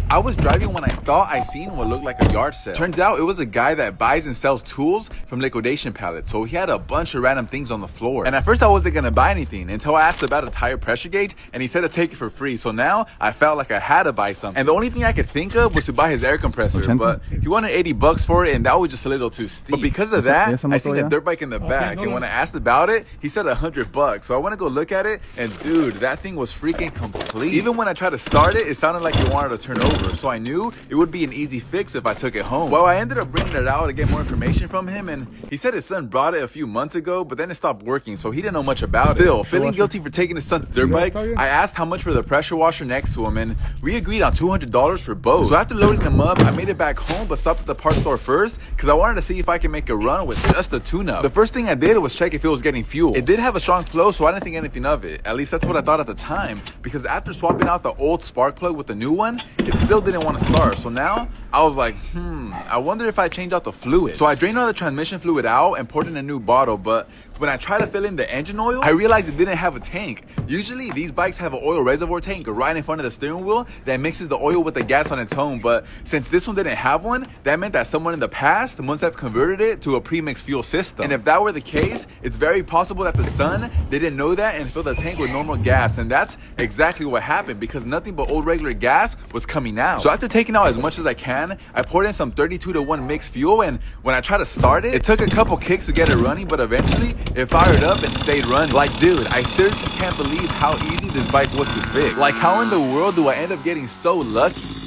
I was driving when I thought I seen what looked like a yard sale. Turns out it was a guy that buys and sells tools from liquidation pallets, so he had a bunch of random things on the floor. And at first I wasn't gonna buy anything until I asked about a tire pressure gauge, and he said to take it for free. So now I felt like I had to buy something. And the only thing I could think of was to buy his air compressor, but he wanted $80 for it, and that was just a little too steep. But because of that, I seen a dirt bike in the back, and when I asked about it, he said $100. So I went to go look at it, and dude, that thing was freaking complete. Even when I tried to start it, it sounded like it wanted to turn over. So I knew it would be an easy fix if I took it home. Well, I ended up bringing it out to get more information from him, and he said his son brought it a few months ago, but then it stopped working, so he didn't know much about it. Still, feeling guilty for taking his son's dirt bike, I asked how much for the pressure washer next to him, and we agreed on $200 for both. So after loading them up, I made it back home, but stopped at the parts store first, because I wanted to see if I can make a run with just a tune-up. The first thing I did was check if it was getting fuel. It did have a strong flow, so I didn't think anything of it. At least that's what I thought at the time, because after swapping out the old spark plug with the new one, it still didn't want to start. So now I was like, I wonder if I change out the fluid. So I drained all the transmission fluid out and poured in a new bottle, but when I tried to fill in the engine oil, I realized it didn't have a tank. Usually these bikes have an oil reservoir tank right in front of the steering wheel that mixes the oil with the gas on its own, but since this one didn't have one, that meant that someone in the past must have converted it to a pre-mixed fuel system. And if that were the case, it's very possible that the son didn't know that and filled the tank with normal gas, and that's exactly what happened, because nothing but old regular gas was coming out. So after taking out as much as I can, I poured in some 32-to-1 mixed fuel, and when I tried to start it, it took a couple kicks to get it running, but eventually it fired up and stayed running. Like, dude, I seriously can't believe how easy this bike was to fix. Like, how in the world do I end up getting so lucky?